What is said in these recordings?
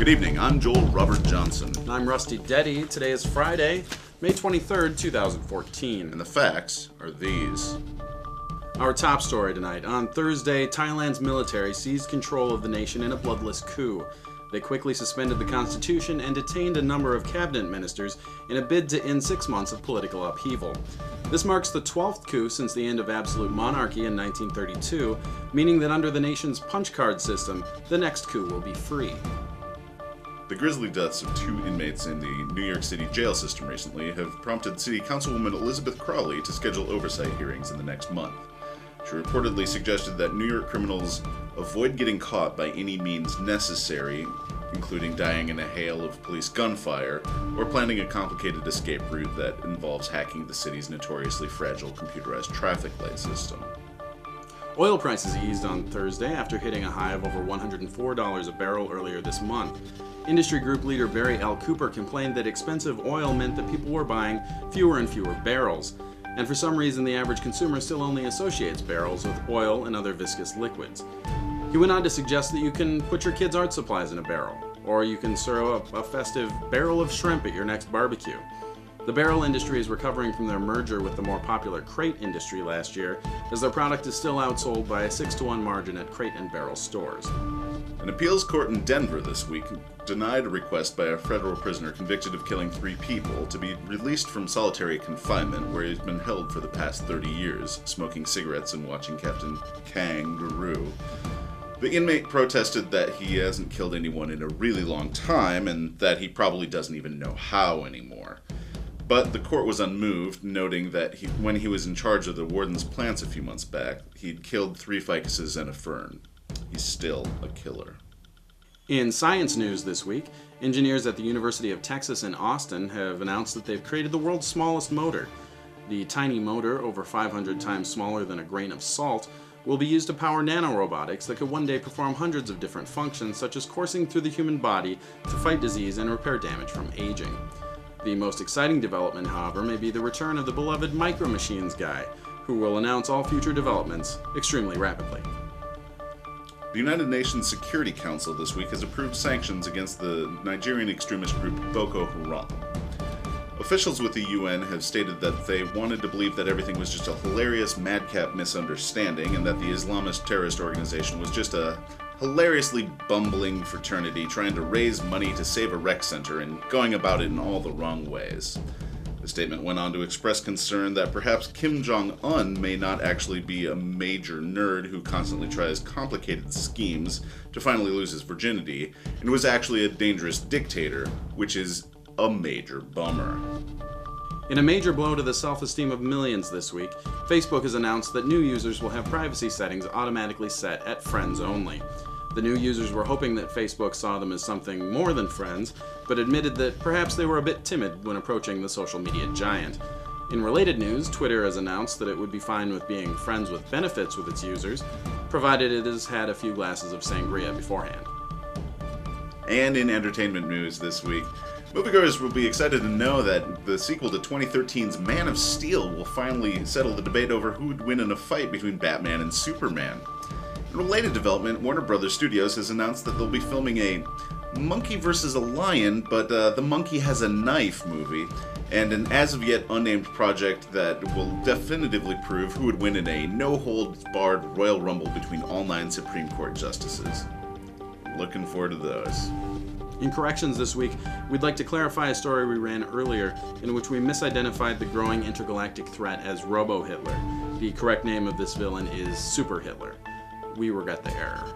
Good evening, I'm Joel Robert Johnson. And I'm Rusty Deddy. Today is Friday, May 23rd, 2014. And the facts are these. Our top story tonight. On Thursday, Thailand's military seized control of the nation in a bloodless coup. They quickly suspended the constitution and detained a number of cabinet ministers in a bid to end 6 months of political upheaval. This marks the 12th coup since the end of absolute monarchy in 1932, meaning that under the nation's punch card system, the next coup will be free. The grisly deaths of 2 inmates in the New York City jail system recently have prompted City Councilwoman Elizabeth Crawley to schedule oversight hearings in the next month. She reportedly suggested that New York criminals avoid getting caught by any means necessary, including dying in a hail of police gunfire, or planning a complicated escape route that involves hacking the city's notoriously fragile computerized traffic light system. Oil prices eased on Thursday after hitting a high of over $104 a barrel earlier this month. Industry group leader Barry L. Cooper complained that expensive oil meant that people were buying fewer and fewer barrels. And for some reason, the average consumer still only associates barrels with oil and other viscous liquids. He went on to suggest that you can put your kids' art supplies in a barrel, or you can serve a festive barrel of shrimp at your next barbecue. The barrel industry is recovering from their merger with the more popular crate industry last year, as their product is still outsold by a 6-to-1 margin at crate and barrel stores. An appeals court in Denver this week denied a request by a federal prisoner convicted of killing 3 people to be released from solitary confinement, where he's been held for the past 30 years, smoking cigarettes and watching Captain Kangaroo. The inmate protested that he hasn't killed anyone in a really long time, and that he probably doesn't even know how anymore. But the court was unmoved, noting that when he was in charge of the warden's plants a few months back, he'd killed 3 ficuses and a fern. He's still a killer. In science news this week, engineers at the University of Texas in Austin have announced that they've created the world's smallest motor. The tiny motor, over 500 times smaller than a grain of salt, will be used to power nanorobotics that could one day perform hundreds of different functions, such as coursing through the human body to fight disease and repair damage from aging. The most exciting development, however, may be the return of the beloved Micro Machines guy, who will announce all future developments extremely rapidly. The United Nations Security Council this week has approved sanctions against the Nigerian extremist group Boko Haram. Officials with the UN have stated that they wanted to believe that everything was just a hilarious madcap misunderstanding and that the Islamist terrorist organization was just a hilariously bumbling fraternity trying to raise money to save a rec center and going about it in all the wrong ways. The statement went on to express concern that perhaps Kim Jong-un may not actually be a major nerd who constantly tries complicated schemes to finally lose his virginity, and was actually a dangerous dictator, which is a major bummer. In a major blow to the self-esteem of millions this week, Facebook has announced that new users will have privacy settings automatically set at friends only. The new users were hoping that Facebook saw them as something more than friends, but admitted that perhaps they were a bit timid when approaching the social media giant. In related news, Twitter has announced that it would be fine with being friends with benefits with its users, provided it has had a few glasses of sangria beforehand. And in entertainment news this week, moviegoers will be excited to know that the sequel to 2013's Man of Steel will finally settle the debate over who would win in a fight between Batman and Superman. In related development, Warner Brothers Studios has announced that they'll be filming a monkey versus a lion, but the monkey has a knife movie, and an as-of-yet unnamed project that will definitively prove who would win in a no-holds-barred Royal Rumble between all 9 Supreme Court justices. Looking forward to those. In corrections this week, we'd like to clarify a story we ran earlier in which we misidentified the growing intergalactic threat as Robo-Hitler. The correct name of this villain is Super Hitler. We regret the error.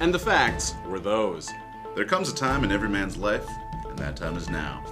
And the facts were those. There comes a time in every man's life, and that time is now.